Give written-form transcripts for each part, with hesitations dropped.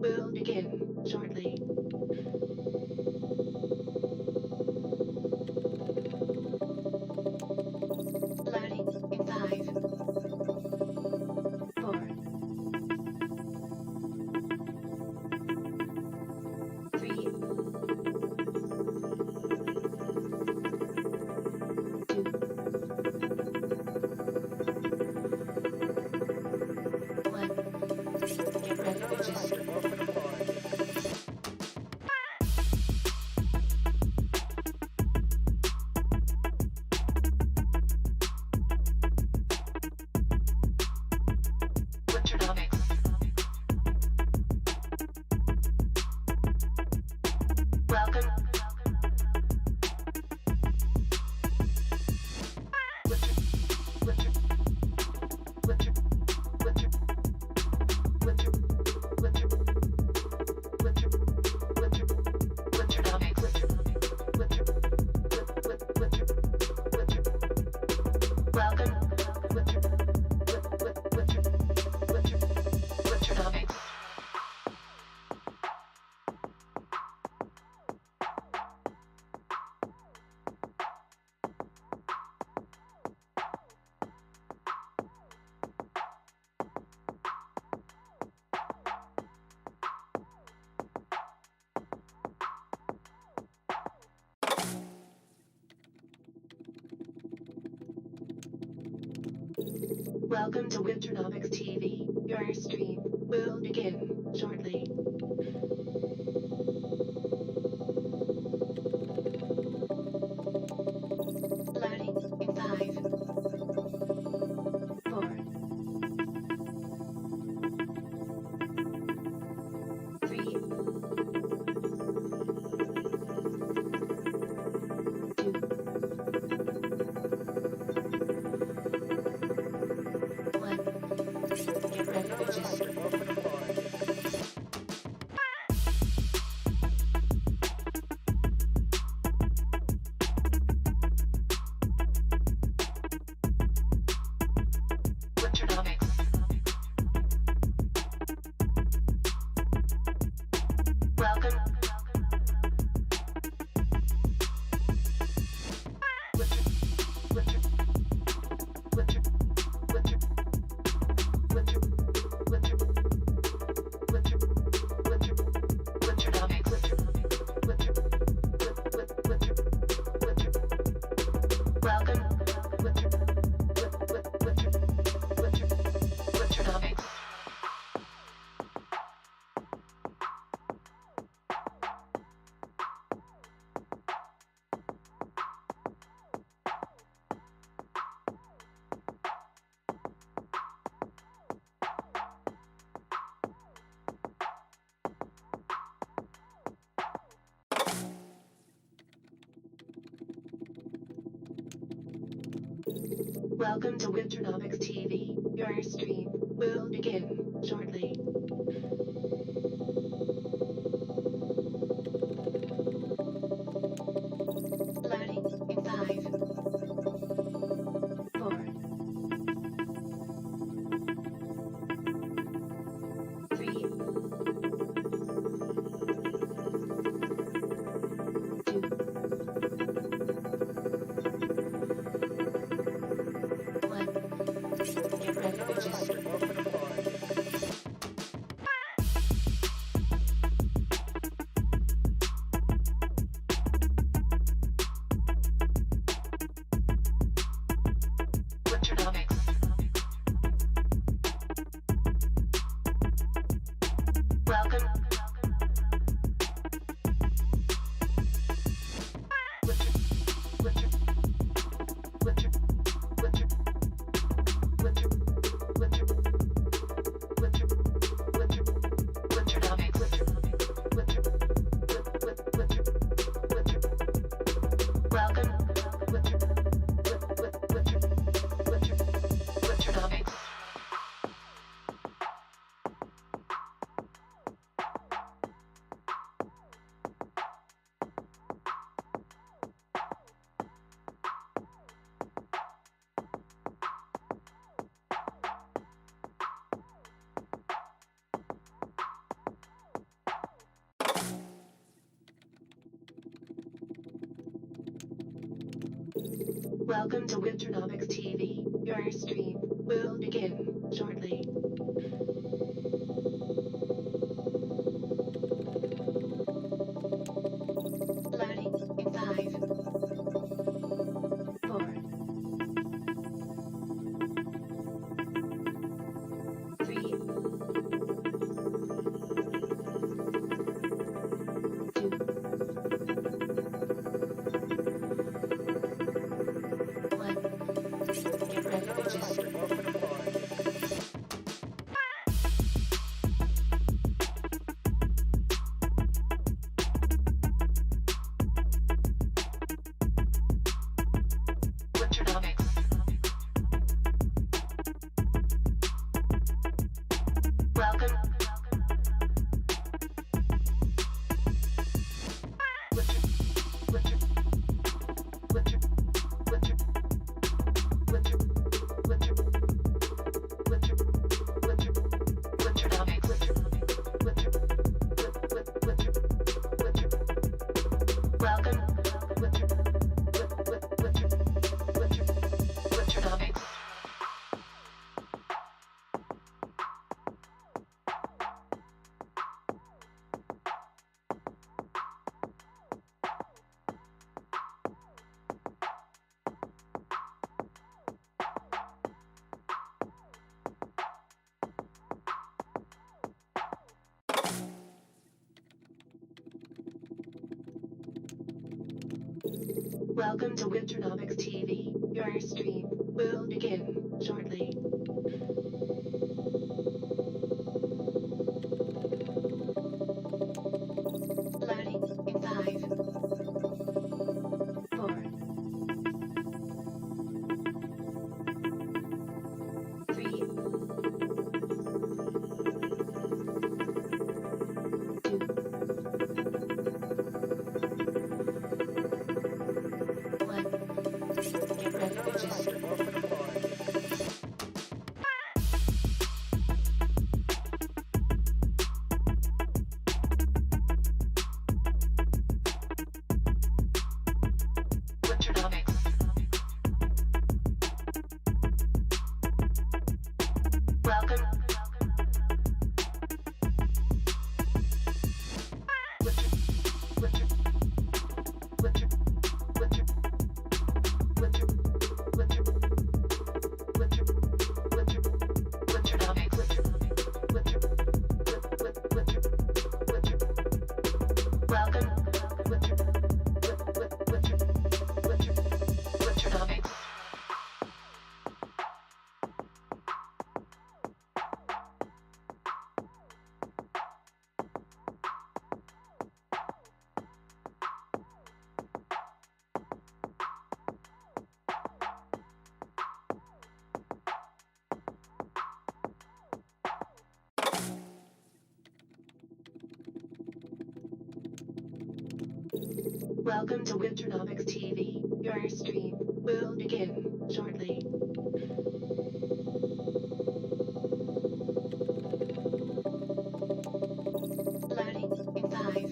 will begin shortly. Loading in 5, 4, 3, 2, 1. Get ready, bitches. Welcome to winternomicsTV. Your stream will begin shortly. Loading in 5, 4, 3, 2, 1. Get ready, bitches. Welcome to winternomicsTV. Your stream will begin shortly. Loading in 5, 4, 3, 2, 1. Get ready, bitches. Welcome to Winternomics TV. Your stream will begin shortly. Loading in 5, 4, 3, 2, 1. Get ready to just Winternomics. Welcome. Winter, winter, winter, winter, winter, winter, winter, winter, Winternomics. Winter, winter, winter, winter. Welcome. Winter, winter, winter, Winternomics. Welcome to Winternomics TV. Your stream will begin shortly. Loading in 5, 4, 3, 2, 1. Get ready to just Winternomics. Welcome. Winter, winter, winter, winter, winter, winter, winter, winter, Winternomics. Winter, winter, winter, winter. Welcome. Winter, winter, winter, Winternomics. Welcome to Winternomics TV. Your stream will begin shortly. Loading in 5,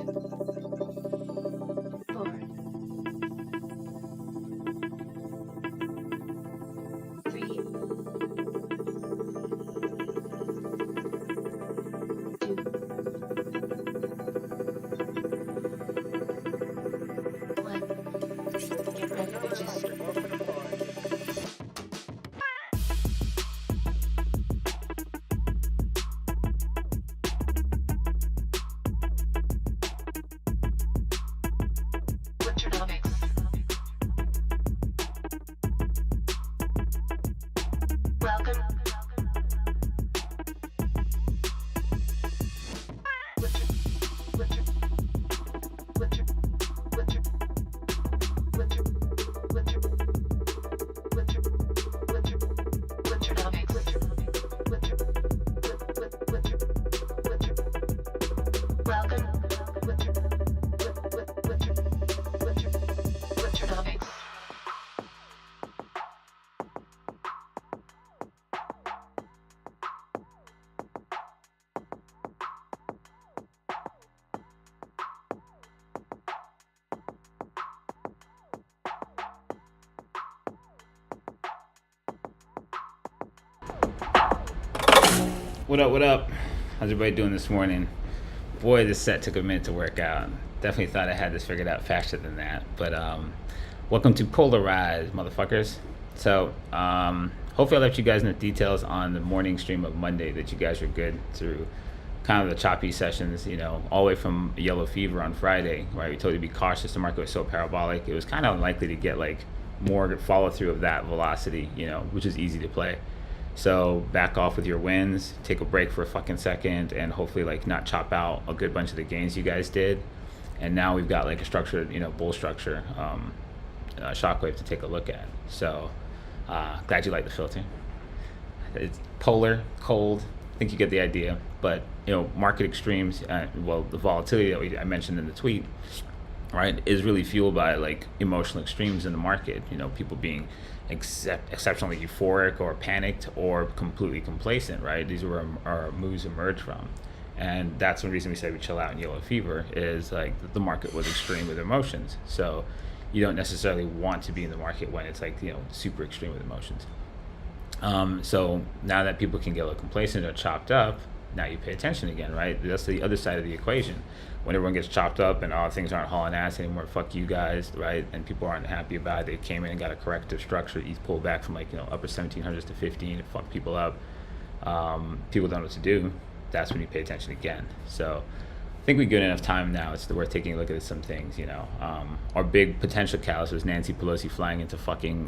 4, 3, 2, 1. Get ready to just Winternomics. Welcome. Winter, winter, winter, winter, winter, winter, winter, winter, Winternomics. Winter, winter, winter, winter. Welcome. Winter, winter, winter, Winternomics. What up, what up? How's everybody doing this morning? Boy, this set took a minute to work out. Definitely thought I had this figured out faster than that. But welcome to Polarized, motherfuckers. So hopefully I left you guys in the details on the morning stream of Monday that you guys were good through kind of the choppy sessions, you know, all the way from yellow fever on Friday, right? We told you to be cautious. The market was so parabolic. It was kind of unlikely to get like more follow through of that velocity, you know, which is easy to play. So back off with your wins, take a break for a fucking second, and hopefully like not chop out a good bunch of the gains you guys did. And now we've got like a structured, you know, bull structure, shockwave to take a look at. So glad you like the filter. It's polar, cold. I think you get the idea. But you know, market extremes, well, the volatility that I mentioned in the tweet, right, is really fueled by like emotional extremes in the market. You know, people being exceptionally euphoric or panicked or completely complacent, right? These are where our moves emerge from. And that's the reason we say we chill out in yellow fever, is like the market was extreme with emotions. So you don't necessarily want to be in the market when it's like, you know, super extreme with emotions. So now that people can get a little complacent or chopped up, now you pay attention again, right? That's the other side of the equation. When everyone gets chopped up and all things aren't hauling ass anymore, fuck you guys, right? And people aren't happy about it. They came in and got a corrective structure. ETH pulled back from like, you know, upper 1700s to 15. It fucked people up. People don't know what to do. That's when you pay attention again. So I think we've given enough time now. It's worth taking a look at some things, you know. Our big potential catalyst was Nancy Pelosi flying into fucking,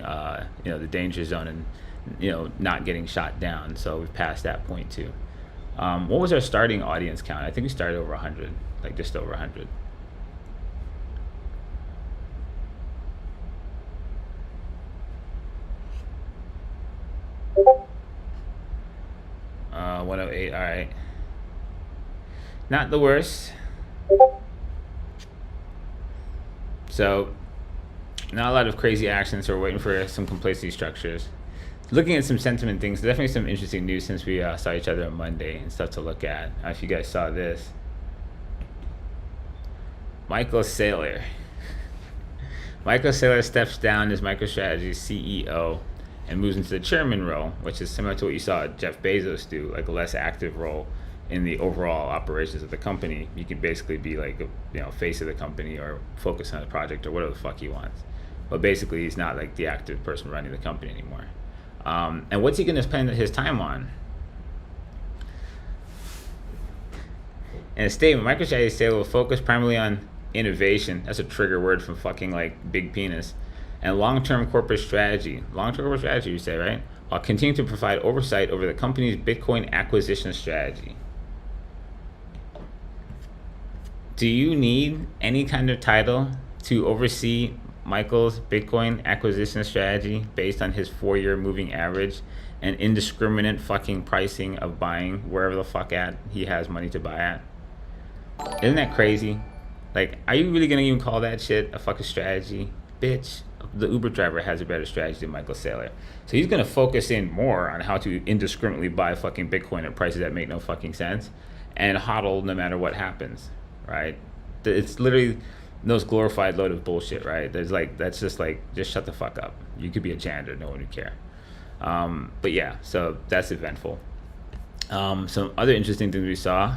you know, the danger zone and, you know, not getting shot down. So we've passed that point too. What was our starting audience count? I think we started over 100, like just over 100. Uh, 108, all right. Not the worst. So not a lot of crazy action, so we're waiting for some complacency structures. Looking at some sentiment things, definitely some interesting news since we saw each other on Monday and stuff to look at. If you guys saw this. Michael Saylor. Michael Saylor steps down as MicroStrategy's CEO and moves into the chairman role, which is similar to what you saw Jeff Bezos do, like a less active role in the overall operations of the company. You can basically be like a, you know, face of the company or focus on the project or whatever the fuck he wants. But basically he's not like the active person running the company anymore. And what's he going to spend his time on? In a statement, MicroStrategy Saylor will focus primarily on innovation. That's a trigger word from fucking like big penis. And long-term corporate strategy. Long-term corporate strategy, you say, right? While continuing to provide oversight over the company's Bitcoin acquisition strategy. Do you need any kind of title to oversee Michael's Bitcoin acquisition strategy based on his 4-year moving average and indiscriminate fucking pricing of buying wherever the fuck at he has money to buy at? Isn't that crazy? Like, are you really gonna even call that shit a fucking strategy? Bitch, the Uber driver has a better strategy than Michael Saylor. So he's gonna focus in more on how to indiscriminately buy fucking Bitcoin at prices that make no fucking sense and hodl no matter what happens, right? It's literally those glorified load of bullshit, right? There's like, that's just like, just shut the fuck up. You could be a janitor, no one would care. But yeah, so that's eventful. Some other interesting things we saw.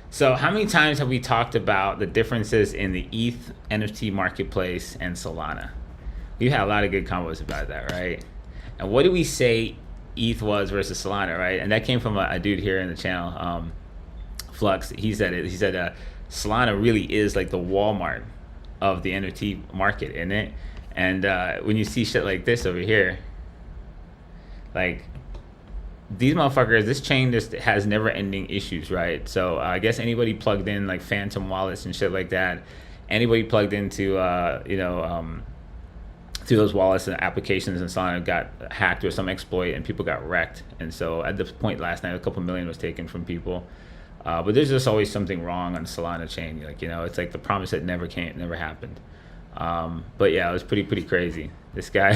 So how many times have we talked about the differences in the ETH NFT marketplace and Solana? We've had a lot of good combos about that, right? And what do we say ETH was versus Solana, right? And that came from a dude here in the channel, Flux. He said it. He said Solana really is like the Walmart of the NFT market, isn't it? And when you see shit like this over here, like these motherfuckers, this chain just has never-ending issues, right? So I guess anybody plugged in like phantom wallets and shit like that, anybody plugged into you know, through those wallets and applications and Solana got hacked or some exploit and people got wrecked. And so at the point last night, a couple million was taken from people. But there's just always something wrong on the Solana chain. Like, you know, it's like the promise that never never happened. But yeah, it was pretty crazy. This guy,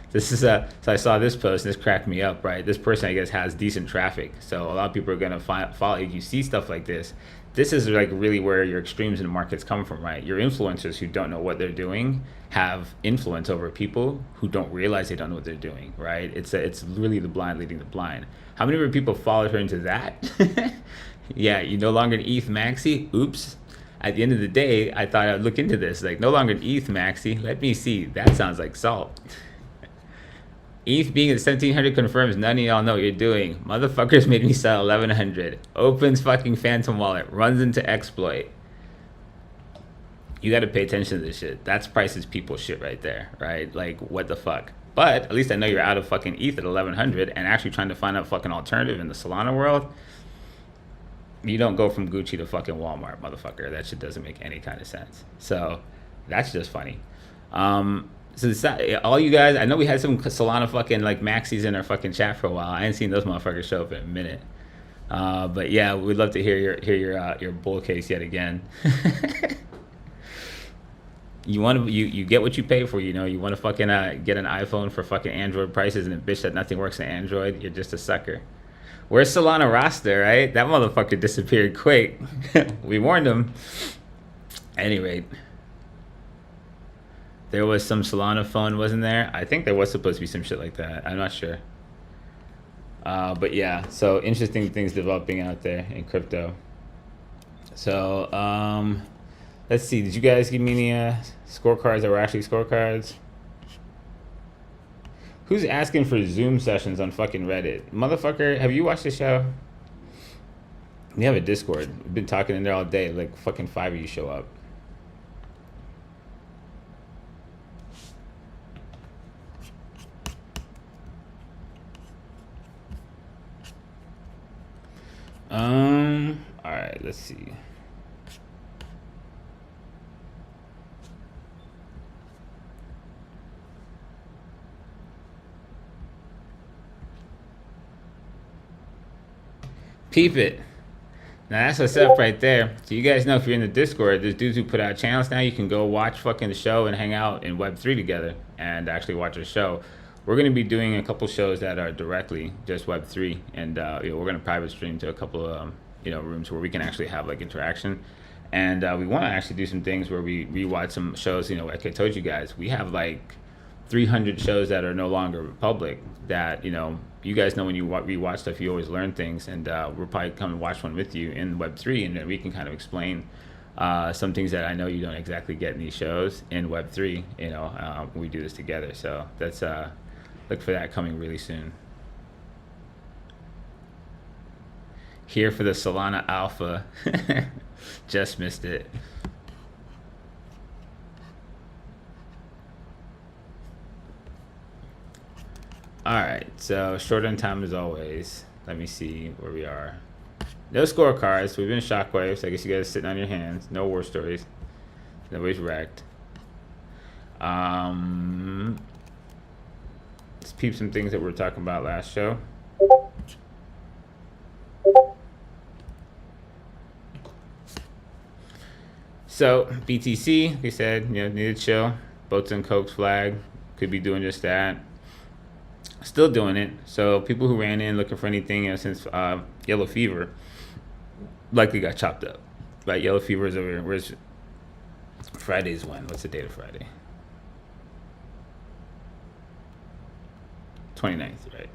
so I saw this post and this cracked me up, right? This person, I guess, has decent traffic. So a lot of people are going to follow. If you see stuff like this, this is like really where your extremes in the markets come from, right? Your influencers who don't know what they're doing have influence over people who don't realize they don't know what they're doing, right? It's really the blind leading the blind. How many people followed her into that? Yeah, you no longer an ETH maxi? Oops. At the end of the day, I thought I'd look into this. Like, no longer an ETH maxi. Let me see. That sounds like salt. ETH being at 1700 confirms none of y'all know what you're doing. Motherfuckers made me sell 1100. Opens fucking phantom wallet. Runs into exploit. You got to pay attention to this shit. That's prices people shit right there, right? Like, what the fuck? But at least I know you're out of fucking ETH at 1100 and actually trying to find a fucking alternative in the Solana world. You don't go from Gucci to fucking Walmart, motherfucker. That shit doesn't make any kind of sense. So that's just funny. So it's not, all you guys, I know we had some Solana fucking like maxis in our fucking chat for a while. I ain't seen those motherfuckers show up in a minute. But yeah, we'd love to hear your bull case yet again. You get what you pay for, you know. You want to fucking get an iPhone for fucking Android prices, and a bitch that nothing works in Android, you're just a sucker. Where's Solana roster, right? That motherfucker disappeared quick. We warned him. At any rate, there was some Solana phone, wasn't there? I think there was supposed to be some shit like that. I'm not sure. But yeah, so interesting things developing out there in crypto. So let's see. Did you guys give me any scorecards that were actually scorecards? Who's asking for Zoom sessions on fucking Reddit? Motherfucker, have you watched the show? We have a Discord. We've been talking in there all day. Like fucking 5 of you show up. All right, let's see. Peep it. Now that's what's up right there. So you guys know, if you're in the Discord, there's dudes who put out channels now. You can go watch fucking the show and hang out in Web3 together and actually watch the show. We're going to be doing a couple shows that are directly just Web3, and you know, we're going to private stream to a couple of rooms where we can actually have like interaction. And we want to actually do some things where we rewatch some shows. You know, like I told you guys, we have like 300 shows that are no longer public that, you know, you guys know when you rewatch stuff, you always learn things, and we'll probably come and watch one with you in Web3, and then we can kind of explain some things that I know you don't exactly get in these shows in Web3, you know, when we do this together. So that's, look for that coming really soon. Here for the Solana Alpha. Just missed it. All right, so short on time as always. Let me see where we are. No scorecards. We've been shockwaves. So I guess you guys are sitting on your hands. No war stories. Nobody's wrecked. Let's peep some things that we were talking about last show. So BTC, we said, you know, needed to chill. Boats and Cokes flag. Could be doing just that. Still doing it. So people who ran in looking for anything, you know, since yellow fever likely got chopped up. Right, yellow fever is over here. Where's Friday's when? What's the date of Friday? 29th, right?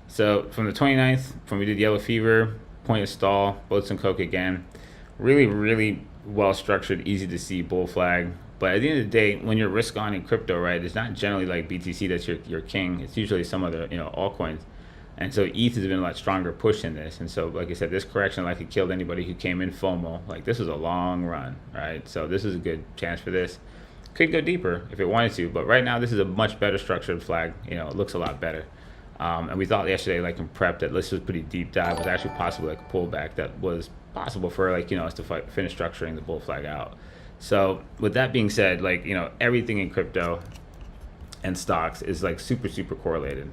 So from the 29th, from we did yellow fever, point of stall, boats and coke again. Really, really well structured, easy to see bull flag. But at the end of the day, when you're risk on in crypto, right, it's not generally like BTC that's your king. It's usually some other, you know, altcoins. And so ETH has been a lot stronger push in this. And so, like I said, this correction likely killed anybody who came in FOMO. Like, this was a long run, right? So this is a good chance for this. Could go deeper if it wanted to, but right now this is a much better structured flag. You know, it looks a lot better. And we thought yesterday, like in prep, that this was pretty deep dive. It was actually possible like a pullback that was possible for, like, you know, us to finish structuring the bull flag out. So with that being said, like, you know, everything in crypto and stocks is like super, super correlated.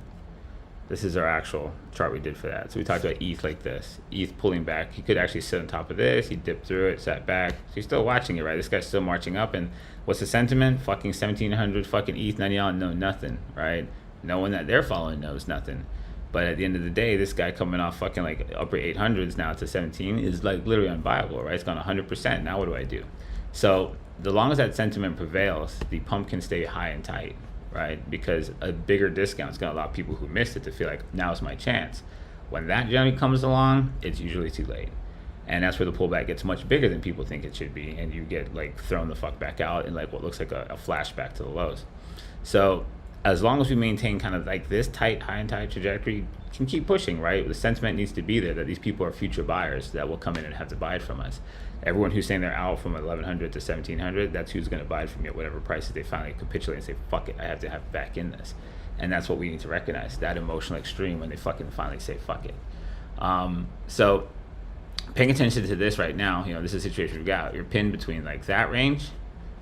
This is our actual chart we did for that. So we talked about ETH like this. ETH pulling back. He could actually sit on top of this. He dipped through it, sat back. So he's still watching it, right? This guy's still marching up. And what's the sentiment? Fucking 1,700 fucking ETH, none of y'all know nothing, right? No one that they're following knows nothing. But at the end of the day, this guy coming off fucking like upper 800s now to 17 is like literally unviable, right? It's gone 100%. Now what do I do? So the long as that sentiment prevails, the pump can stay high and tight, right? Because a bigger discount is going to allow people who missed it to feel like now's my chance. When that generally comes along, it's usually too late. And that's where the pullback gets much bigger than people think it should be, and you get like thrown the fuck back out in like what looks like a flashback to the lows. So as long as we maintain kind of like this tight, high and tight trajectory, you can keep pushing, right? The sentiment needs to be there that these people are future buyers that will come in and have to buy it from us. Everyone who's saying they're out from 1100 to 1700, that's who's going to buy it from you at whatever prices they finally capitulate and say, fuck it, I have to have back in this. And that's what we need to recognize, that emotional extreme when they fucking finally say, fuck it. So paying attention to this right now, you know, this is the situation we've got. You're pinned between like that range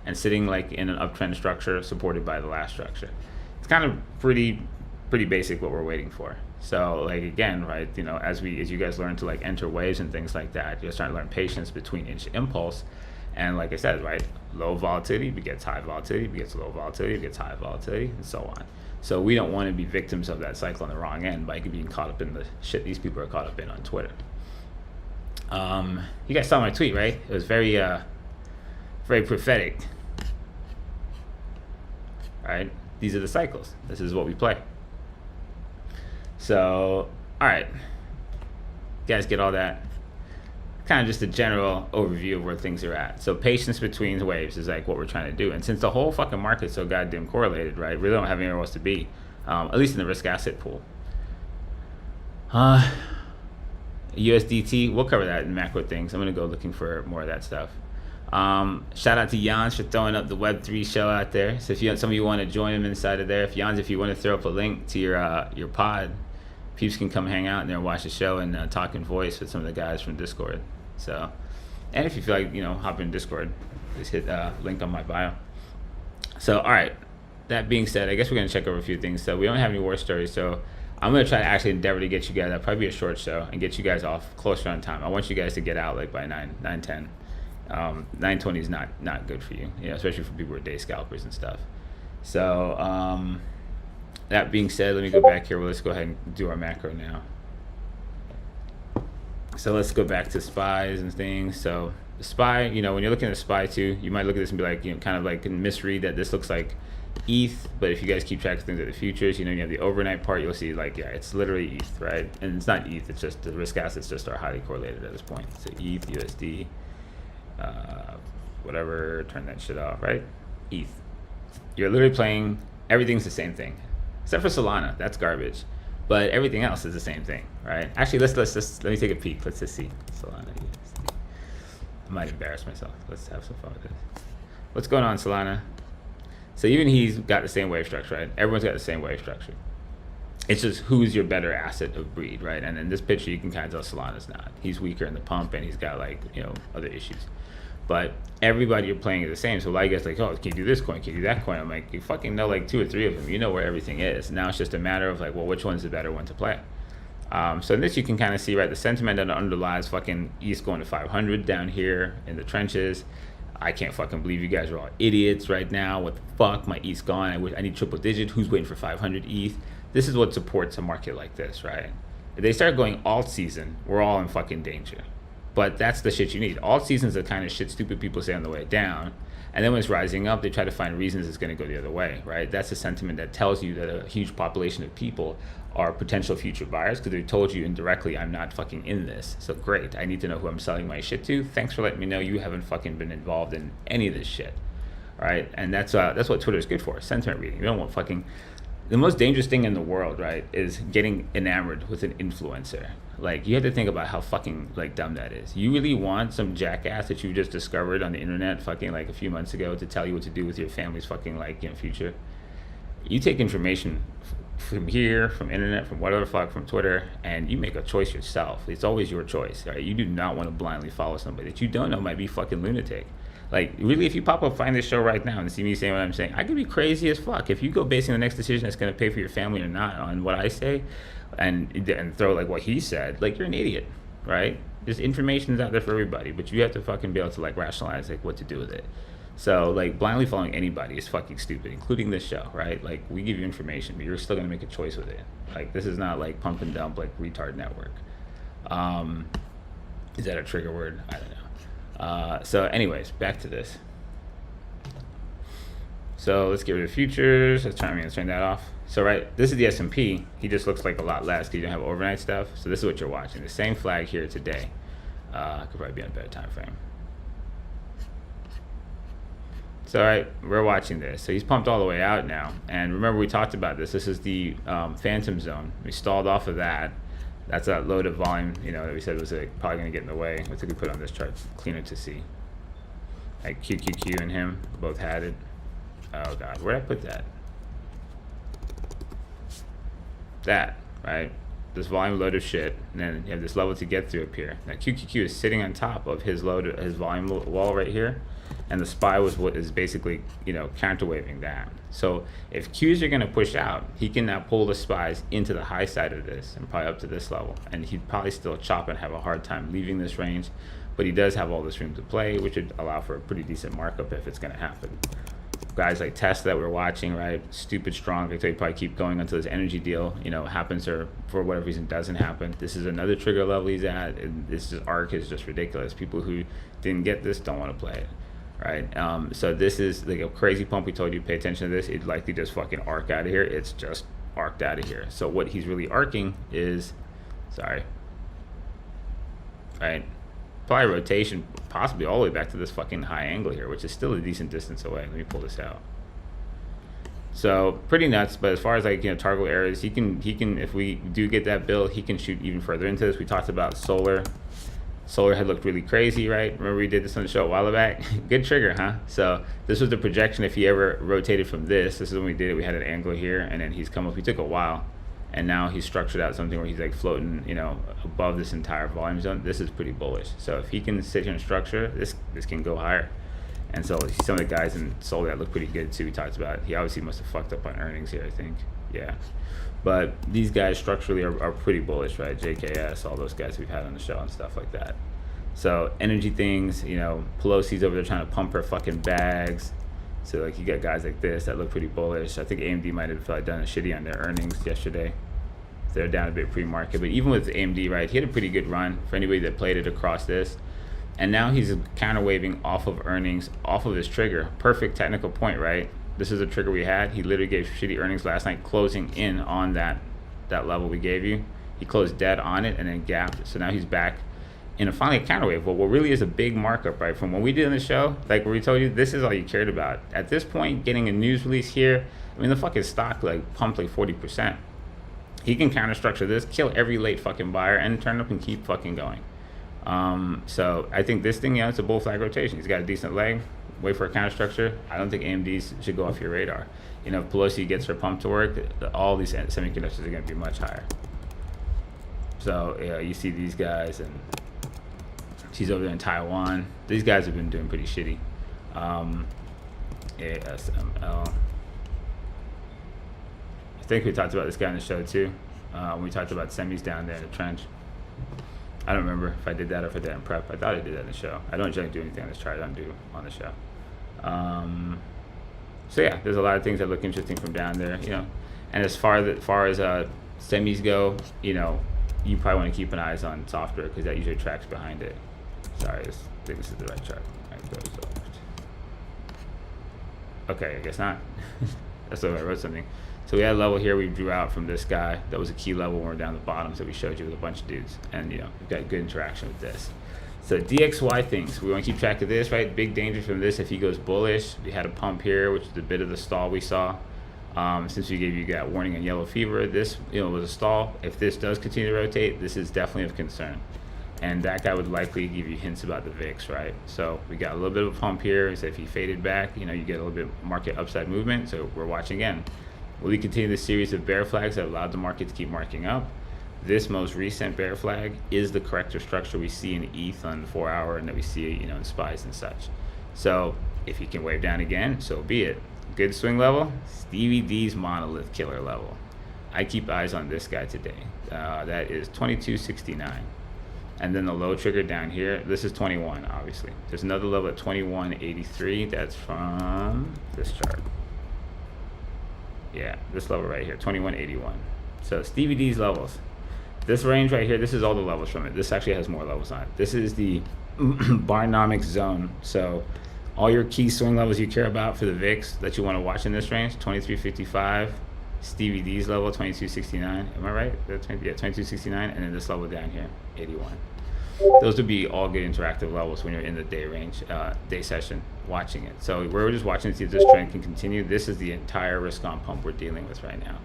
and sitting like in an uptrend structure supported by the last structure. It's kind of pretty basic what we're waiting for. So like again, right, you know, as you guys learn to like enter waves and things like that, you're starting to learn patience between each impulse. And like I said, right, low volatility begets high volatility, begets low volatility, begets high volatility, and so on. So we don't want to be victims of that cycle on the wrong end by being caught up in the shit these people are caught up in on Twitter. You guys saw my tweet, right? It was very prophetic. Right? These are the cycles. This is what we play. So, all right. You guys get all that? Kind of just a general overview of where things are at. So patience between waves is like what we're trying to do. And since the whole fucking market's so goddamn correlated, right, we really don't have anywhere else to be, at least in the risk asset pool. USDT, we'll cover that in macro things. I'm going to go looking for more of that stuff. Shout out to Jans for throwing up the Web3 show out there. So if some of you want to join him inside of there, if you want to throw up a link to your pod, peeps can come hang out in there and watch the show and talk in voice with some of the guys from Discord. So, and if you feel like, you know, hop in Discord, just hit link on my bio. So, all right. That being said, I guess we're going to check over a few things. So we don't have any war stories. So I'm going to try to actually endeavor to get you guys, that'll probably be a short show, and get you guys off closer on time. I want you guys to get out like by 9:10. 9:20 is not good for you, you know, especially for people who are day scalpers and stuff. So that being said, let me go back here. Well, let's go ahead and do our macro now. So let's go back to spies and things. So the SPY, you know, when you're looking at SPY too, you might look at this and be like, you know, kind of like misread that this looks like ETH, but if you guys keep track of things at the futures, you know, you have the overnight part, you'll see like, yeah, it's literally ETH, right? And it's not ETH, it's just the risk assets just are highly correlated at this point. So ETH, USD, whatever, turn that shit off, right? ETH. You're literally playing, everything's the same thing, except for Solana, that's garbage. But everything else is the same thing, right? Actually, let me take a peek. Let's just see Solana. USD. I might embarrass myself. Let's have some fun with this. What's going on, Solana? So even he's got the same wave structure, right? Everyone's got the same wave structure. It's just who's your better asset of breed, right? And in this picture, you can kind of tell Solana's not. He's weaker in the pump, and he's got like, you know, other issues. But everybody you're playing is the same. So like, it's like, oh, can you do this coin? Can you do that coin? I'm like, you fucking know like 2 or 3 of them. You know where everything is. Now it's just a matter of like, well, which one's the better one to play? So in this, you can kind of see, right, the sentiment that underlies fucking ETH going to 500 down here in the trenches. I can't fucking believe you guys are all idiots right now. What the fuck? My ETH's gone. I need triple digit. Who's waiting for 500 ETH? This is what supports a market like this, right? If they start going alt season, we're all in fucking danger. But that's the shit you need. Alt season's the kind of shit stupid people say on the way down. And then when it's rising up, they try to find reasons it's going to go the other way, right? That's a sentiment that tells you that a huge population of people are potential future buyers because they told you indirectly, I'm not fucking in this. So great, I need to know who I'm selling my shit to. Thanks for letting me know you haven't fucking been involved in any of this shit, right? And that's what Twitter is good for, sentiment reading. You don't want fucking... The most dangerous thing in the world, right, is getting enamored with an influencer. Like, you have to think about how fucking, like, dumb that is. You really want some jackass that you just discovered on the internet fucking, like, a few months ago to tell you what to do with your family's fucking, like, you know, future? You take information from here, from internet, from whatever fuck, from Twitter, and you make a choice yourself. It's always your choice, right? You do not want to blindly follow somebody that you don't know might be fucking lunatic. Like, really, if you pop up, find this show right now and see me saying what I'm saying, I could be crazy as fuck. If you go basing the next decision that's going to pay for your family or not on what I say and throw, like, what he said, like, you're an idiot, right? There's information's out there for everybody, but you have to fucking be able to, like, rationalize, like, what to do with it. So like blindly following anybody is fucking stupid, including this show, right? Like we give you information, but you're still gonna make a choice with it. Like this is not like pump and dump like retard network. Is that a trigger word? I don't know. So anyways, back to this. So let's get rid of futures. Let's turn that off. So right, this is the S&P. He just looks like a lot less because you don't have overnight stuff. So this is what you're watching. The same flag here today. Could probably be on a better time frame. So right, we're watching this. So he's pumped all the way out now. And remember we talked about this. This is the phantom zone. We stalled off of that. That's that load of volume, you know, that we said was probably going to get in the way. Let's see if we put on this chart cleaner to see. Like QQQ and him both had it. Oh God, where'd I put that? That, right? This volume load of shit, and then you have this level to get through up here. Now QQQ is sitting on top of his load, his volume wall right here, and the SPY was what is basically, you know, counterweighting that. So if Qs are going to push out, he can now pull the SPYs into the high side of this and probably up to this level, and he'd probably still chop and have a hard time leaving this range, but he does have all this room to play, which would allow for a pretty decent markup if it's going to happen. Guys like Tesla that we're watching, right? Stupid strong. They probably keep going until this energy deal, you know, happens or for whatever reason doesn't happen. This is another trigger level he's at. And this arc is just ridiculous. People who didn't get this don't want to play it, right? So this is like a crazy pump. We told you pay attention to this. It'd likely just fucking arc out of here. It's just arced out of here. So what he's really arcing is, sorry, right? Probably rotation, possibly all the way back to this fucking high angle here, which is still a decent distance away. Let me pull this out. So pretty nuts, but as far as like, you know, target areas, he can, if we do get that build, he can shoot even further into this. We talked about solar. Solar had looked really crazy, right? Remember we did this on the show a while back? Good trigger, huh? So this was the projection if he ever rotated from this. This is when we did it. We had an angle here, and then he's come up. He took a while. And now he's structured out something where he's like floating, you know, above this entire volume zone. This is pretty bullish. So if he can sit here and structure, this can go higher. And so some of the guys in solar that look pretty good too. We talked about. He obviously must have fucked up on earnings here, I think. Yeah. But these guys structurally are pretty bullish, right? JKS, all those guys we've had on the show and stuff like that. So energy things, you know, Pelosi's over there trying to pump her fucking bags. So like you got guys like this that look pretty bullish. I think AMD might have done a shitty on their earnings yesterday. They're down a bit pre-market, but even with AMD, right, he had a pretty good run for anybody that played it across this. And now he's counter-waving off of earnings, off of his trigger. Perfect technical point, right? This is a trigger we had. He literally gave shitty earnings last night, closing in on that level we gave you. He closed dead on it and then gapped. So now he's back in finally a counterwave. But what really is a big markup, right? From when we did in the show, like where we told you, this is all you cared about. At this point, getting a news release here, I mean, the fucking stock like pumped like 40%. He can counter structure this, kill every late fucking buyer, and turn up and keep fucking going. So I think this thing, yeah, it's a bull flag rotation. He's got a decent leg. Wait for a counter structure. I don't think AMD's should go off your radar. You know, if Pelosi gets her pump to work, all these semiconductors are going to be much higher. So yeah, you see these guys, and she's over there in Taiwan. These guys have been doing pretty shitty. ASML. I think we talked about this guy in the show too. We talked about semis down there in the trench. I don't remember if I did that or if I did it in prep. I thought I did that in the show. I don't generally do anything on this chart. I don't do on the show. So yeah, there's a lot of things that look interesting from down there, you know. And as far as semis go, you know, you probably want to keep an eye on software because that usually tracks behind it. Sorry, I think this is the right chart. Right, go soft. Okay, I guess not. That's why I wrote something. So we had a level here we drew out from this guy. That was a key level when we're down the bottom, so we showed you with a bunch of dudes. And, you know, we've got good interaction with this. So DXY things, we want to keep track of this, right? Big danger from this if he goes bullish. We had a pump here, which is a bit of the stall we saw. Since we gave you that warning on yellow fever, this, you know, was a stall. If this does continue to rotate, this is definitely of concern. And that guy would likely give you hints about the VIX, right? So we got a little bit of a pump here. So if he faded back, you know, you get a little bit market upside movement. So we're watching again. Will he continue the series of bear flags that allowed the market to keep marking up? This most recent bear flag is the corrector structure we see in ETH on the 4 hour and that we see, you know, in SPYs and such. So if he can wave down again, so be it. Good swing level, Stevie D's monolith killer level. I keep eyes on this guy today. That is 2269. And then the low trigger down here, this is 21, obviously. There's another level at 21.83. That's from this chart. Yeah, this level right here, 21.81. So Stevie D's levels. This range right here, this is all the levels from it. This actually has more levels on it. This is the Nomics zone. So all your key swing levels you care about for the VIX that you want to watch in this range, 23.55. Stevie D's level, 22.69. Am I right? Yeah, 22.69. And then this level down here, 81. Those would be all good interactive levels when you're in the day range, day session, watching it. So we're just watching to see if this trend can continue. This is the entire risk on pump we're dealing with right now.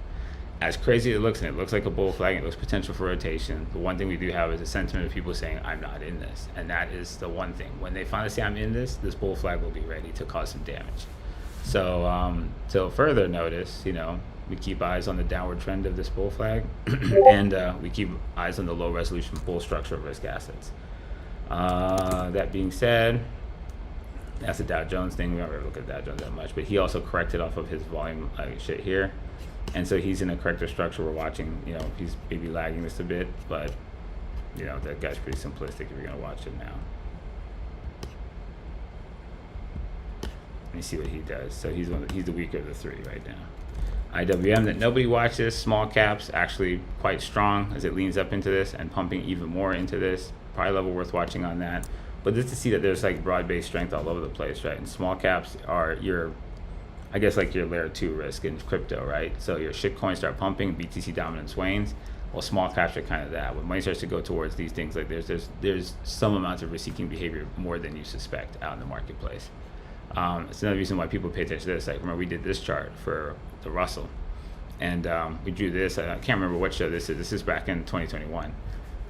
As crazy as it looks, and it looks like a bull flag, it looks potential for rotation. The one thing we do have is a sentiment of people saying, I'm not in this. And that is the one thing. When they finally say I'm in this bull flag will be ready to cause some damage. So till further notice, you know, we keep eyes on the downward trend of this bull flag, and we keep eyes on the low resolution bull structure of risk assets. That being said, that's the Dow Jones thing. We don't really look at Dow Jones that much, but he also corrected off of his volume shit here. And so he's in a corrective structure. We're watching, you know, he's maybe lagging this a bit, but, you know, that guy's pretty simplistic if you're going to watch it now. Let me see what he does. So he's the weaker of the three right now. IWM that nobody watches, small caps, actually quite strong as it leans up into this and pumping even more into this. Probably level worth watching on that. But just to see that there's like broad-based strength all over the place, right? And small caps are your, I guess, like your layer 2 risk in crypto, right? So your shit coins start pumping, BTC dominance wanes. Well, small caps are kind of that. When money starts to go towards these things, like there's some amounts of risk-seeking behavior more than you suspect out in the marketplace. It's another reason why people pay attention to this. Like, remember we did this chart for the Russell, and we drew this. I can't remember what show this is. This is back in 2021.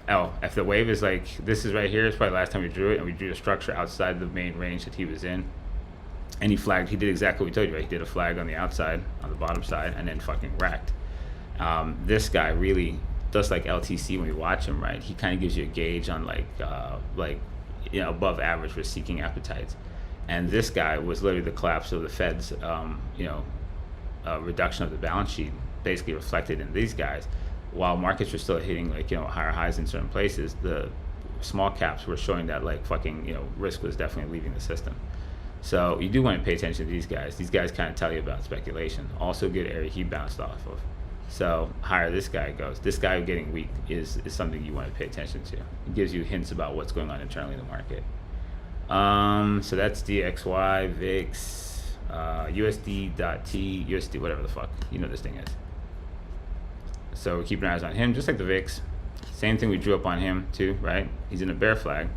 Oh, if the wave is like, this is right here, it's probably the last time we drew it, and we drew a structure outside the main range that he was in. And he flagged, he did exactly what we told you, right? He did a flag on the outside, on the bottom side, and then fucking wrecked. This guy really does like LTC when we watch him, right? He kind of gives you a gauge on like you know, above average risk-seeking appetites. And this guy was literally the collapse of the Fed's, you know, reduction of the balance sheet, basically reflected in these guys. While markets were still hitting like, you know, higher highs in certain places, the small caps were showing that like fucking, you know, risk was definitely leaving the system. So you do want to pay attention to these guys. These guys kind of tell you about speculation. Also good area he bounced off of. So higher this guy goes, this guy getting weak is something you want to pay attention to. It gives you hints about what's going on internally in the market. So that's DXY, VIX, USD.T, USD, whatever the fuck, you know this thing is. So we're keeping our eyes on him, just like the VIX. Same thing we drew up on him too, right? He's in a bear flag.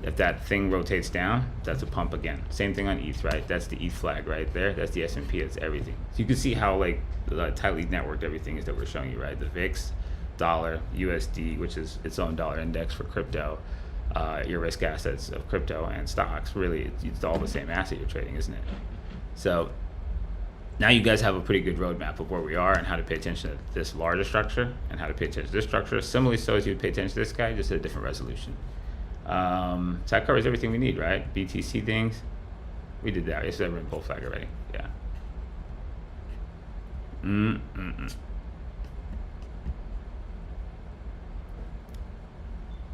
If that thing rotates down, that's a pump again. Same thing on ETH, right? That's the ETH flag right there. That's the S&P, that's everything. So you can see how like tightly networked everything is that we're showing you, right? The VIX, dollar, USD, which is its own dollar index for crypto. Your risk assets of crypto and stocks, really it's all the same asset you're trading, isn't it? So now you guys have a pretty good roadmap of where we are and how to pay attention to this larger structure and how to pay attention to this structure. Similarly, so as you would pay attention to this guy, just at a different resolution. So that covers everything we need, right? BTC things, we did that. It's ever in bull flag already, yeah.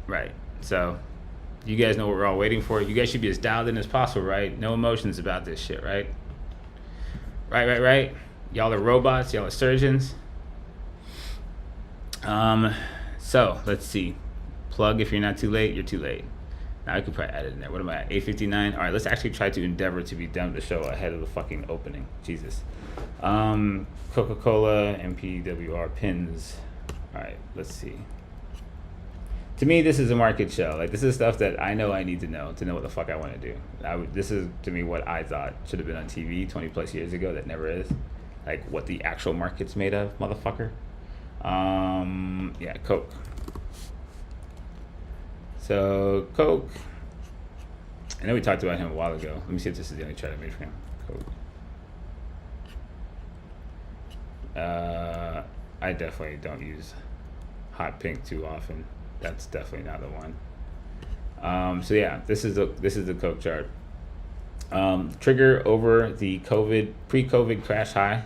Right, so you guys know what we're all waiting for. You guys should be as dialed in as possible, right? No emotions about this shit, right? Right. Y'all are robots, y'all are surgeons. So let's see. Plug if you're not too late, you're too late. Now I could probably add it in there. What am I at? 8:59. All right, let's actually try to endeavor to be done with the show ahead of the fucking opening. Jesus. Coca-Cola, MPWR pins. All right, let's see. To me, this is a market show. Like, this is stuff that I know I need to know what the fuck I want to do. This is, to me, what I thought should have been on TV 20 plus years ago that never is. Like, what the actual market's made of, motherfucker. Yeah, Coke. So, Coke. I know we talked about him a while ago. Let me see if this is the only chart I made for him. Coke. I definitely don't use hot pink too often. That's definitely not the one. So yeah, this is the Coke chart. Trigger over the pre-COVID crash high,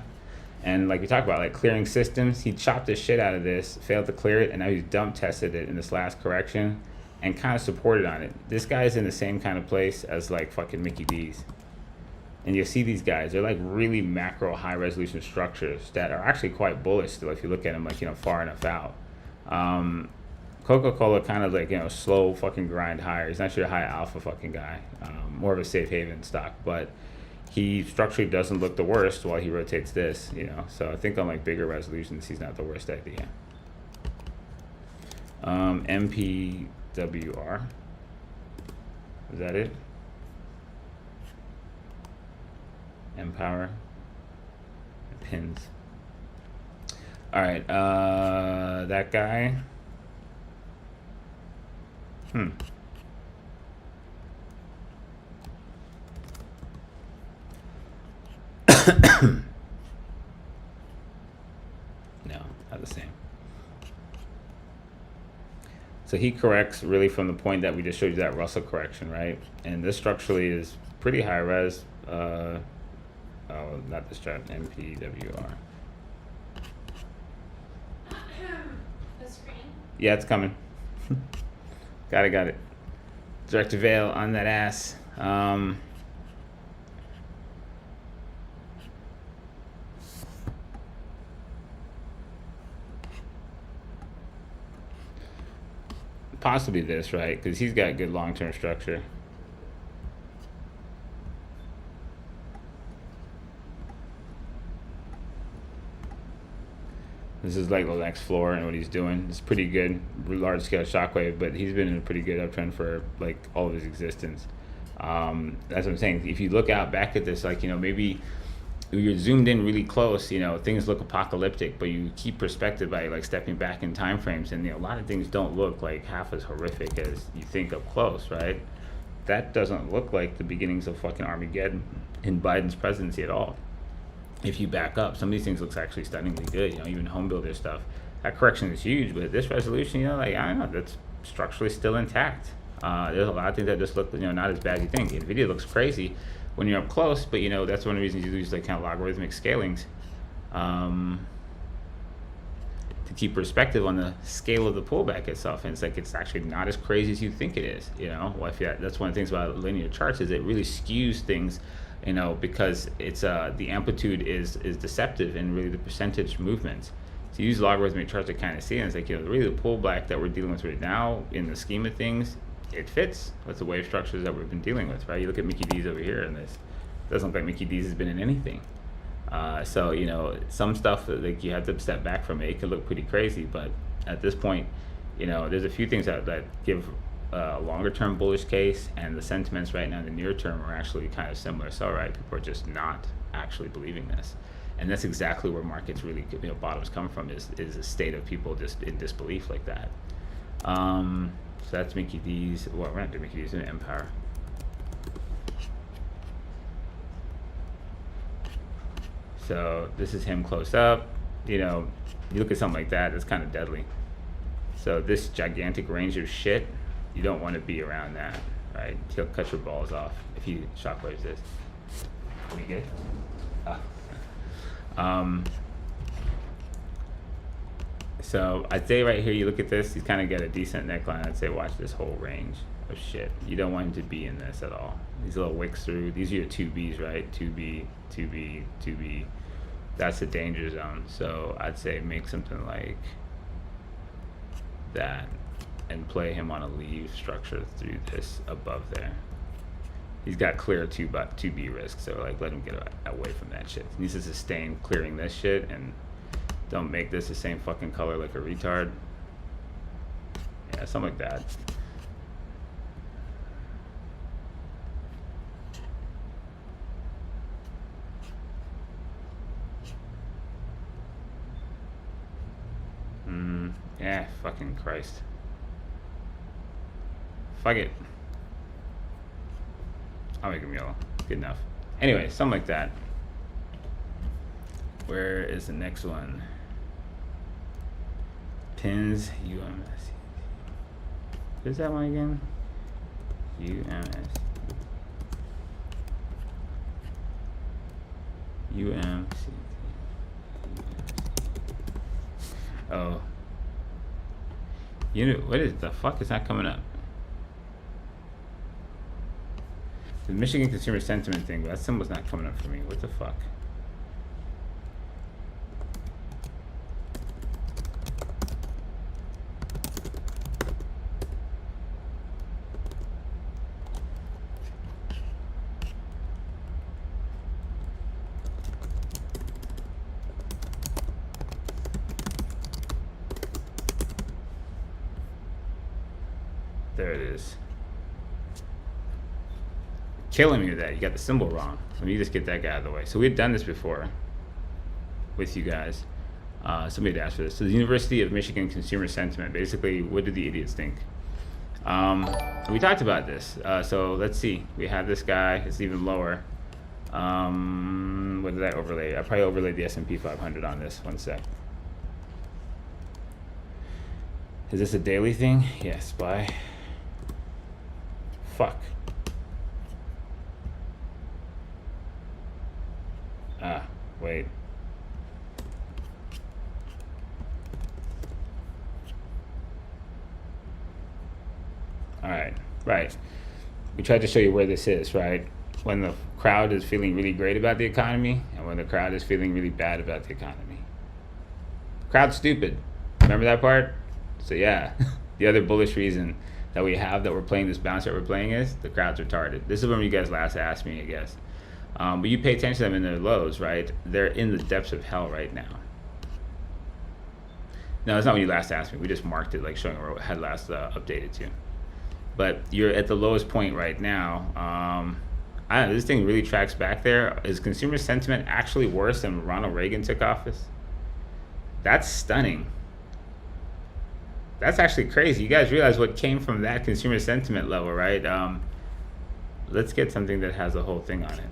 and like we talked about, like clearing systems, he chopped the shit out of this, failed to clear it, and now he's dump tested it in this last correction. and kind of supported on it. This guy's in the same kind of place as like fucking Mickey D's. And you'll see these guys, they're like really macro high resolution structures that are actually quite bullish still if you look at them like, you know, far enough out. Coca-Cola kind of like, you know, slow fucking grind higher. He's not your high alpha fucking guy, more of a safe haven stock, but he structurally doesn't look the worst while he rotates this, you know. So I think on like bigger resolutions, he's not the worst idea. MPWR, is that it? Empower, pins. All right, that guy. No, not the same. So he corrects really from the point that we just showed you, that Russell correction, right? And this structurally is pretty high res. Oh, not this chart, MPWR. The screen? Yeah, it's coming. Got it. Director Veil on that ass. Possibly this, right? Because he's got good long-term structure. This is like the next floor and what he's doing. It's pretty good, large scale shockwave, but he's been in a pretty good uptrend for like all of his existence. That's what I'm saying. If you look out back at this, like, you know, maybe you're zoomed in really close, you know, things look apocalyptic, but you keep perspective by like stepping back in time frames, and you know, a lot of things don't look like half as horrific as you think up close, right? That doesn't look like the beginnings of fucking Armageddon in Biden's presidency at all. If you back up, some of these things looks actually stunningly good, you know, even home builder stuff. That correction is huge, but this resolution, you know, like, I don't know, that's structurally still intact. There's a lot of things that just look, you know, not as bad as you think. The video looks crazy when you're up close, but you know, that's one of the reasons you use like kind of logarithmic scalings to keep perspective on the scale of the pullback itself. And it's like, it's actually not as crazy as you think it is, you know. Well, that's one of the things about linear charts, is it really skews things, you know, because it's the amplitude is deceptive in really the percentage movements. So you use logarithmic charts to kind of see, and it's like, you know, really the pullback that we're dealing with right now in the scheme of things, it fits with the wave structures that we've been dealing with, right? You look at Mickey D's over here, and this doesn't look like Mickey D's has been in anything. So, you know, some stuff, like, you have to step back from it. It could look pretty crazy, but at this point, you know, there's a few things that give a longer term bullish case, and the sentiments right now in the near term are actually kind of similar. So, right, people are just not actually believing this. And that's exactly where markets really, you know, bottoms come from, is a state of people just in disbelief like that. So that's Mickey D's. Well, we're not doing Mickey D's, in Empire. So this is him close up. You know, you look at something like that, it's kind of deadly. So this gigantic range of shit, you don't want to be around that, right? He'll cut your balls off if he shockwaves this. Are we good? So I'd say right here, you look at this, he's kind of got a decent neckline. I'd say watch this whole range of shit. You don't want him to be in this at all. These little wicks through, these are your 2Bs, right? 2B, 2B, 2B. That's the danger zone. So I'd say make something like that and play him on a leave structure through this above there. He's got clear 2B risk, so like let him get away from that shit. He needs to sustain clearing this shit, and don't make this the same fucking color like a retard. Yeah, something like that. Yeah, fucking Christ. Fuck it. I'll make him yellow. Good enough. Anyway, something like that. Where is the next one? Pins, UMS. Who's that one again? UMS. UMC. Oh. You know, what is the fuck is not coming up? The Michigan consumer sentiment thing, that symbol's not coming up for me. What the fuck? There it is. Killing me with that. You got the symbol wrong. Let me just get that guy out of the way. So we had done this before with you guys. Somebody had asked for this. So the University of Michigan Consumer Sentiment. Basically, what do the idiots think? We talked about this. So let's see. We have this guy. It's even lower. What did I overlay? I probably overlaid the S&P 500 on this. One sec. Is this a daily thing? Yes. Buy. Fuck. Wait. Alright, right. We tried to show you where this is, right? When the crowd is feeling really great about the economy and when the crowd is feeling really bad about the economy. Crowd's stupid. Remember that part? So yeah, the other bullish reason that we have that we're playing this bounce that we're playing is the crowd's retarded. This is when you guys last asked me, I guess. But you pay attention to them in their lows, right? They're in the depths of hell right now. No, that's not when you last asked me. We just marked it, like showing where I had last updated to. But you're at the lowest point right now. I don't know, this thing really tracks back there. Is consumer sentiment actually worse than when Ronald Reagan took office? That's stunning. That's actually crazy. You guys realize what came from that consumer sentiment level, right? Let's get something that has the whole thing on it.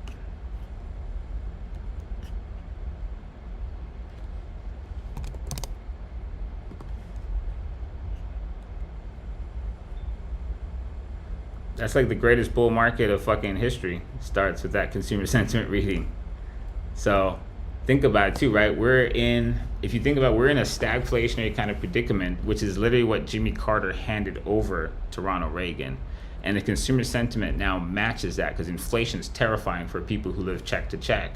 That's like the greatest bull market of fucking history. Starts with that consumer sentiment reading. So think about it too, right? If you think about it, we're in a stagflationary kind of predicament, which is literally what Jimmy Carter handed over to Ronald Reagan. And the consumer sentiment now matches that because inflation is terrifying for people who live check to check.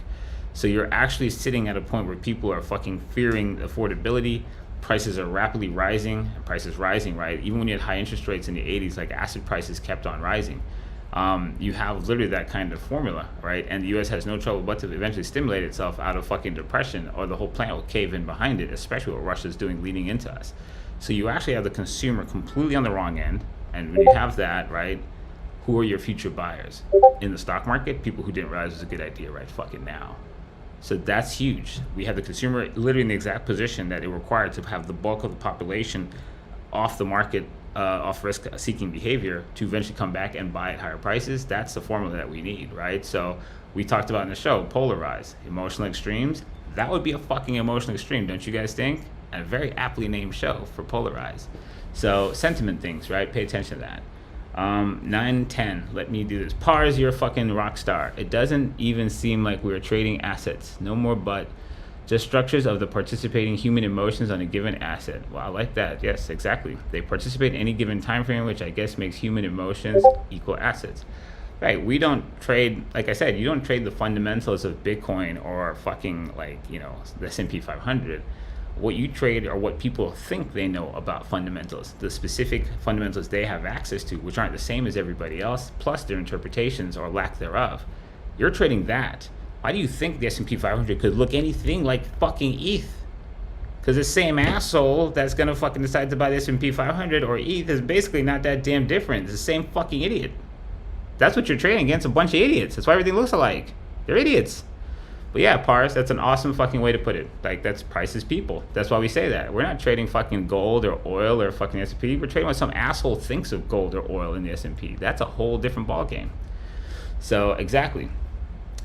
So you're actually sitting at a point where people are fucking fearing affordability. Prices are rapidly rising, prices rising, right? Even when you had high interest rates in the 80s, like asset prices kept on rising. You have literally that kind of formula, right? And the US has no trouble but to eventually stimulate itself out of fucking depression, or the whole planet will cave in behind it, especially what Russia's doing leading into us. So you actually have the consumer completely on the wrong end. And when you have that, right, who are your future buyers? In the stock market, people who didn't realize it was a good idea right fucking now. So that's huge. We have the consumer literally in the exact position that it required to have the bulk of the population off the market, off risk-seeking behavior to eventually come back and buy at higher prices. That's the formula that we need, right? So we talked about in the show, Polarized, emotional extremes. That would be a fucking emotional extreme, don't you guys think? And a very aptly named show for Polarized. So sentiment things, right? Pay attention to that. 9-10, let me do this. Pars, you're a fucking rock star. It doesn't even seem like we're trading assets. No more but. Just structures of the participating human emotions on a given asset. Well, I like that. Yes, exactly. They participate in any given time frame, which I guess makes human emotions equal assets. Right, we don't trade, like I said, you don't trade the fundamentals of Bitcoin or fucking like, you know, the S&P 500. What you trade are what people think they know about fundamentals, the specific fundamentals they have access to, which aren't the same as everybody else, plus their interpretations or lack thereof. You're trading that. Why do you think the S&P 500 could look anything like fucking ETH? Because the same asshole that's gonna fucking decide to buy the S&P 500 or ETH is basically not that damn different. It's the same fucking idiot. That's what you're trading against, a bunch of idiots. That's why everything looks alike. They're idiots. But yeah, Pars, that's an awesome fucking way to put it. Like, that's price is people. That's why we say that. We're not trading fucking gold or oil or fucking S&P. We're trading what some asshole thinks of gold or oil in the S&P. That's a whole different ballgame. So, exactly.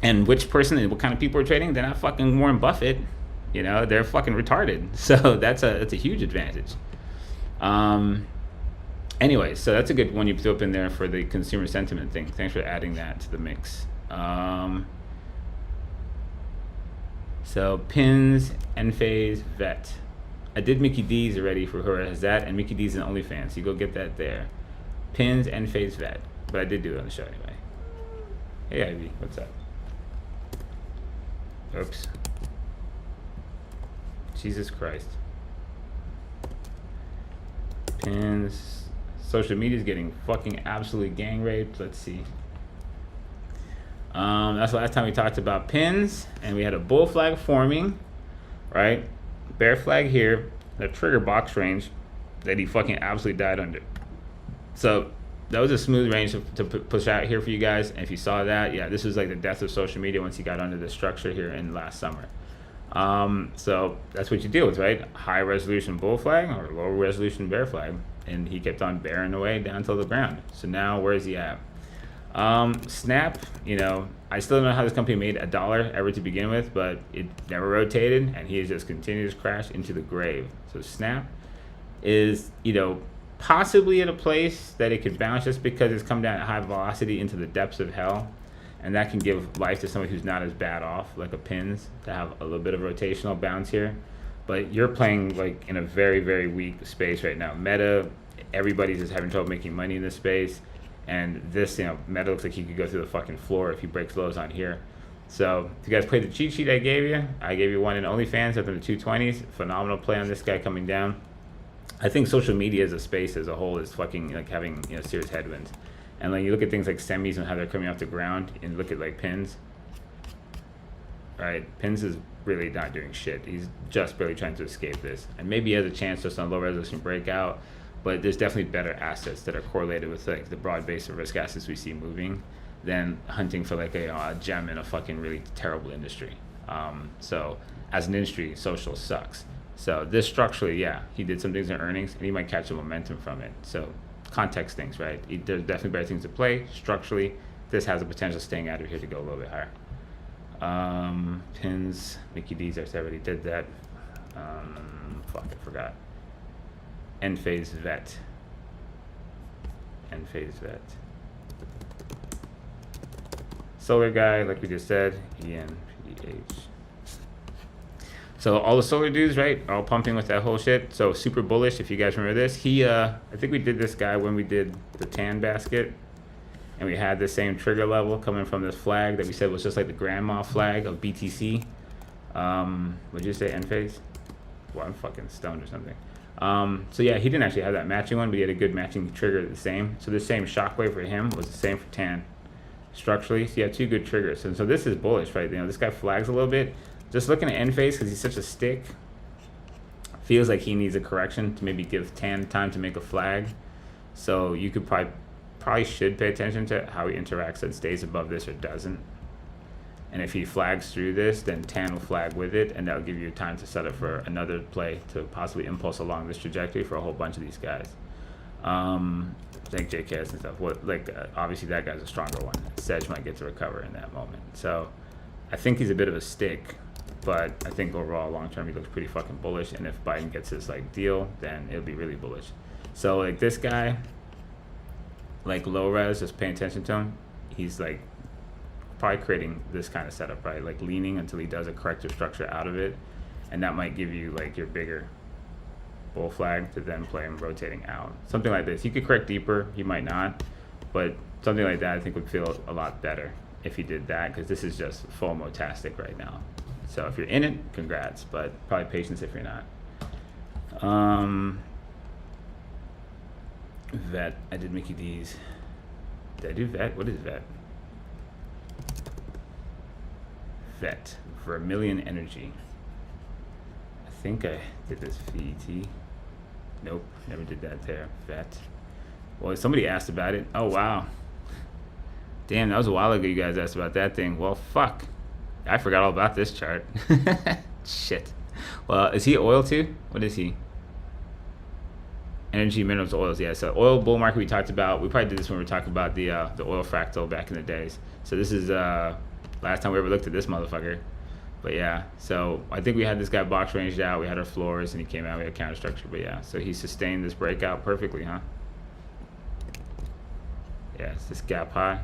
And which person and what kind of people are trading? They're not fucking Warren Buffett. You know, they're fucking retarded. So that's a huge advantage. Anyway, so that's a good one you threw up in there for the consumer sentiment thing. Thanks for adding that to the mix. So pins, Enphase, Vet. I did Mickey D's already for her as that, and Mickey D's in OnlyFans. So you go get that there. Pins, Enphase, Vet. But I did do it on the show anyway. Hey, Ivy, what's up? Oops. Jesus Christ. Pins. Social media is getting fucking absolutely gang raped. Let's see. That's the last time we talked about pins, and we had a bull flag forming, right? Bear flag here, the trigger box range that he fucking absolutely died under. So that was a smooth range to push out here for you guys. And if you saw that, yeah, this was like the death of social media once he got under the structure here in last summer. So that's what you deal with, right? High resolution bull flag or low resolution bear flag. And he kept on bearing away down to the ground. So now where is he at? Snap, you know, I still don't know how this company made $1 ever to begin with, but it never rotated, and he has just continued to crash into the grave. So Snap is, you know, possibly at a place that it could bounce just because it's come down at high velocity into the depths of hell, and that can give life to somebody who's not as bad off, like a Pins, to have a little bit of rotational bounce here. But you're playing like in a very, very weak space right now. Meta, everybody's just having trouble making money in this space. And this, you know, Meta looks like he could go through the fucking floor if he breaks lows on here. So if you guys played the cheat sheet I gave you one in OnlyFans up in the 220s. Phenomenal play on this guy coming down. I think social media as a space as a whole is fucking like having, you know, serious headwinds. And like you look at things like semis and how they're coming off the ground, and look at like Pins. Right, Pins is really not doing shit. He's just barely trying to escape this, and maybe he has a chance just on low resolution breakout. But there's definitely better assets that are correlated with like the broad base of risk assets we see moving than hunting for like a gem in a fucking really terrible industry. So as an industry, social sucks. So this structurally, yeah, he did some things in earnings, and he might catch some momentum from it. So context things, right? There's definitely better things to play. Structurally, this has the potential of staying out of here to go a little bit higher. Pins, Mickey D's, I already did that. Fuck, I forgot. End phase vet. End phase vet. Solar guy, like we just said, ENPH. So all the solar dudes, right, are all pumping with that whole shit. So super bullish, if you guys remember this. He, I think we did this guy when we did the tan basket. And we had the same trigger level coming from this flag that we said was just like the grandma flag of BTC. Would you say end phase? Well, I'm fucking stoned or something. So yeah, he didn't actually have that matching one, but he had a good matching trigger the same. So the same shockwave for him was the same for tan structurally. So you have two good triggers. And so this is bullish, right? You know, this guy flags a little bit. Just looking at end phase, because he's such a stick, feels like he needs a correction to maybe give tan time to make a flag. So you could probably should pay attention to how he interacts and stays above this or doesn't. And if he flags through this, then tan will flag with it, and that'll give you time to set up for another play to possibly impulse along this trajectory for a whole bunch of these guys. Like JKS and stuff. Obviously that guy's a stronger one. Sedge might get to recover in that moment. So I think he's a bit of a stick, but I think overall long term he looks pretty fucking bullish. And if Biden gets his like deal, then it'll be really bullish. So like this guy, like low res, just paying attention to him. He's like probably creating this kind of setup, right? Like leaning until he does a corrective structure out of it, and that might give you like your bigger bull flag to then play him rotating out. Something like this. He could correct deeper, he might not, but something like that I think would feel a lot better if he did that, because this is just FOMO-tastic right now. So if you're in it, congrats, but probably patience if you're not. Vet, I did Mickey D's. Did I do vet? What is vet? Vet, Vermilion Energy. I think I did this VET. Nope, never did that there. Vet. Well, somebody asked about it. Oh, wow. Damn, that was a while ago you guys asked about that thing. Well, fuck. I forgot all about this chart. Shit. Well, is he oil too? What is he? Energy, minerals, oils. Yeah, so oil bull market we talked about. We probably did this when we were talking about the oil fractal back in the days. So this is last time we ever looked at this motherfucker. But yeah, so I think we had this guy box ranged out. We had our floors, and he came out. We had counter structure. But yeah, so he sustained this breakout perfectly, huh? Yeah, it's this gap high.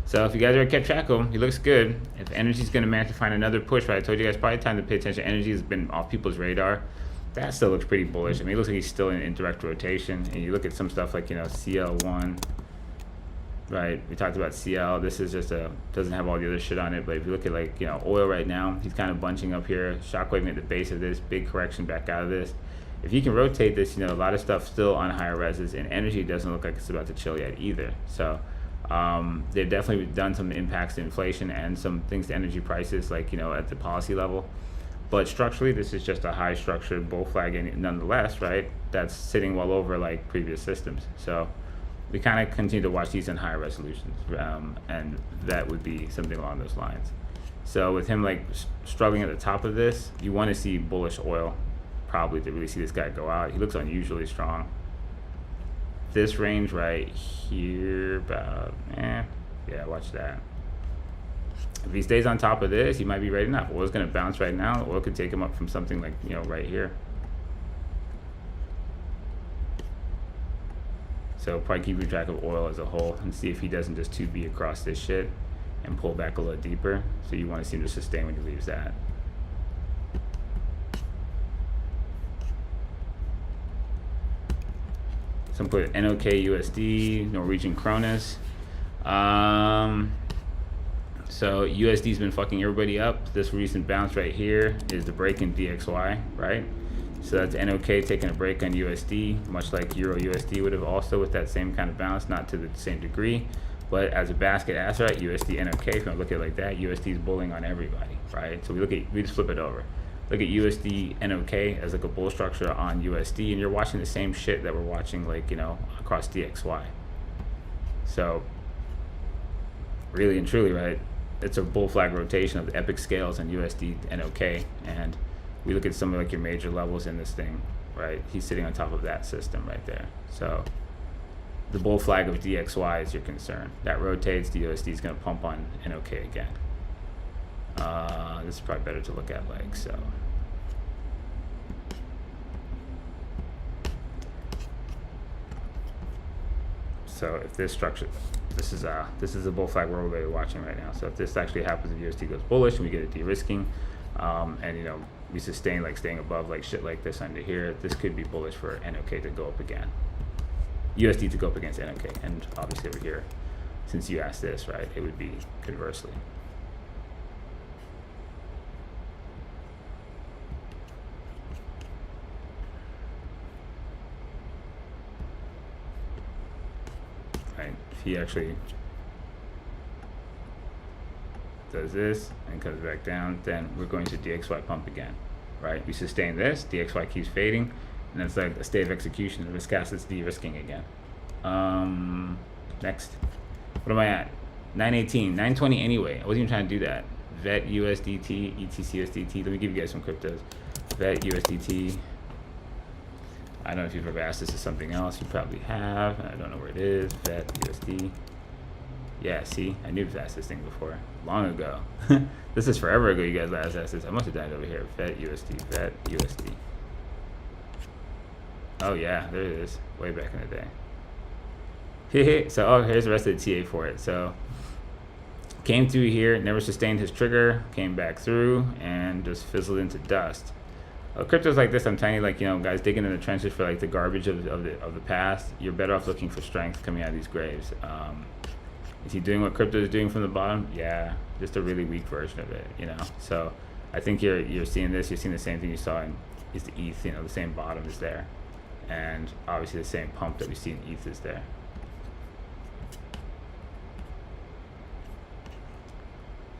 So if you guys ever kept track of him, he looks good. If energy's going to manage to find another push, right? I told you guys probably time to pay attention. Energy has been off people's radar. That still looks pretty bullish. I mean, it looks like he's still in direct rotation. And you look at some stuff like, you know, CL1. right? We talked about CL. This is just doesn't have all the other shit on it, but if you look at like, you know, oil right now, he's kind of bunching up here, shockwaving at the base of this, big correction back out of this. If you can rotate this, you know, a lot of stuff still on higher reses, and energy doesn't look like it's about to chill yet either. So they've definitely done some impacts to inflation and some things to energy prices, like, you know, at the policy level. But structurally, this is just a high structured bull flag, and nonetheless, right, that's sitting well over like previous systems. So we kind of continue to watch these in higher resolutions, and that would be something along those lines. So with him like struggling at the top of this, you want to see bullish oil probably to really see this guy go out. He looks unusually strong. This range right here, about, yeah, watch that. If he stays on top of this, he might be ready enough. Oil's going to bounce right now. Oil could take him up from something like, you know, right here. So probably keeping track of oil as a whole and see if he doesn't just 2B across this shit and pull back a little deeper. So you want to see him to sustain when he leaves that. So I'm put NOK USD, Norwegian Kronas. So USD's been fucking everybody up. This recent bounce right here is the break in DXY, right? So that's NOK taking a break on USD, much like Euro USD would have also with that same kind of bounce, not to the same degree. But as a basket asset, USD NOK, if you want to look at it like that, USD is bulling on everybody, right? So we just flip it over. Look at USD NOK as like a bull structure on USD, and you're watching the same shit that we're watching, like, you know, across DXY. So really and truly, right, it's a bull flag rotation of the epic scales on USD NOK, and we look at some of like your major levels in this thing, right? He's sitting on top of that system right there. So the bull flag of DXY is your concern. That rotates, the USD is going to pump on NOK again. This is probably better to look at like so. So if this structure, this is a bull flag we're really watching right now. So if this actually happens, if USD goes bullish and we get a de-risking, and you know, we sustain like staying above like shit like this under here, this could be bullish for NOK to go up again. USD to go up against NOK, and obviously over here, since you asked this, right, it would be conversely. Right, if he actually does this and comes back down, then we're going to DXY pump again, right? We sustain this, DXY keeps fading, and it's like a state of execution. The risk asset's de-risking again. Next, what am I at? 918, 920 anyway. I wasn't even trying to do that. VET USDT, ETC USDT. Let me give you guys some cryptos. VET USDT. I don't know if you've ever asked this to something else. You probably have. I don't know where it is. VET USD. Yeah, see, I knew I've asked this thing before, long ago. This is forever ago you guys last asked this. I must have done it over here. VET USD, VET USD. Oh yeah, there it is, way back in the day. So, oh, here's the rest of the TA for it. So, came through here, never sustained his trigger, came back through, and just fizzled into dust. Cryptos like this, I'm telling you, like, you know, guys digging in the trenches for like the garbage of the past, you're better off looking for strength coming out of these graves. Is he doing what crypto is doing from the bottom? Yeah, just a really weak version of it, you know. So I think you're seeing this. You're seeing the same thing you saw in is the ETH. You know, the same bottom is there, and obviously the same pump that we see in ETH is there.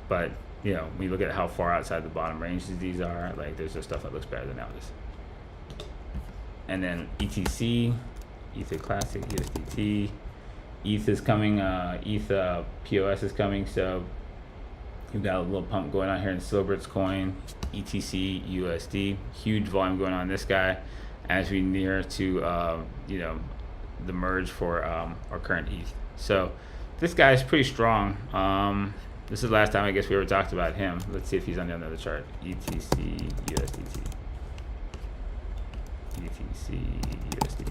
But you know, when you look at how far outside the bottom ranges these are, like there's just stuff that looks better than others. And then ETC, Ether Classic, USDT. ETH is coming, ETH POS is coming, so you've got a little pump going on here in Silbert's coin, ETC USD, huge volume going on this guy as we near to, you know, the merge for our current ETH. So this guy is pretty strong. This is the last time I guess we ever talked about him. Let's see if he's on the other chart. ETC USDT. ETC USD.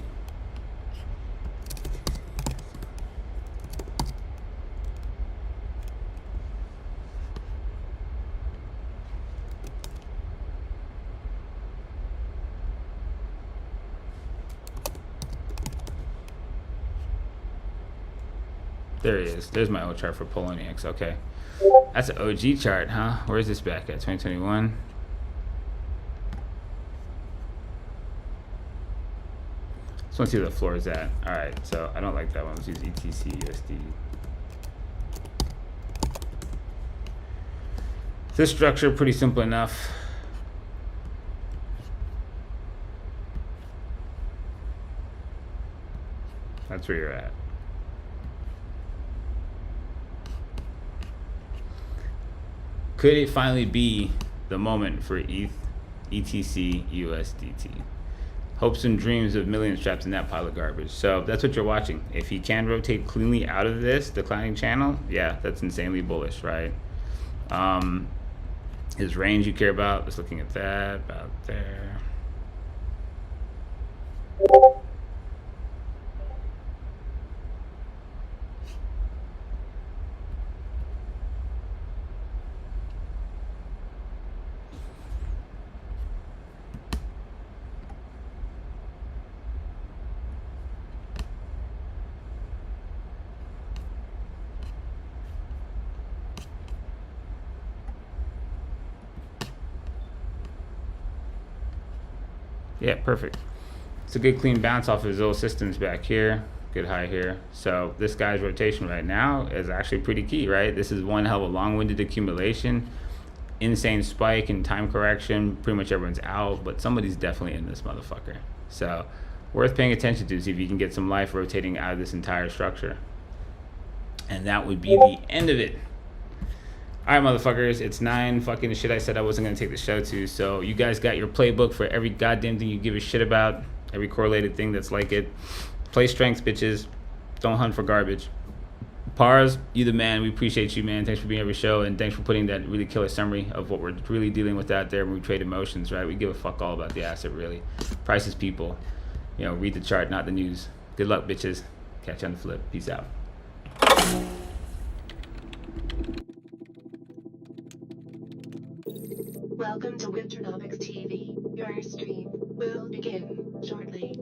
There he is. There's my old chart for Poloniex. Okay. That's an OG chart, huh? Where's this back at? 2021. Just want to see where the floor is at. All right, so I don't like that one. Let's use ETC USD. This structure pretty simple enough. That's where you're at. Could it finally be the moment for ETH, ETC, USDT? Hopes and dreams of millions trapped in that pile of garbage. So that's what you're watching. If he can rotate cleanly out of this declining channel, yeah, that's insanely bullish, right? His range you care about, just looking at that, about there. Yeah, perfect. It's a good clean bounce off of his old systems back here. Good high here. So this guy's rotation right now is actually pretty key, right? This is one hell of a long-winded accumulation. Insane spike and time correction. Pretty much everyone's out, but somebody's definitely in this motherfucker. So worth paying attention to, see if you can get some life rotating out of this entire structure. And that would be the end of it. All right, motherfuckers, it's 9 fucking shit I said I wasn't going to take the show to. So you guys got your playbook for every goddamn thing you give a shit about, every correlated thing that's like it. Play strengths, bitches. Don't hunt for garbage. Pars, you the man. We appreciate you, man. Thanks for being on every show, and thanks for putting that really killer summary of what we're really dealing with out there when we trade emotions, right? We give a fuck all about the asset, really. Prices, people. You know, read the chart, not the news. Good luck, bitches. Catch you on the flip. Peace out. Welcome to Winternomics TV. Your stream will begin shortly.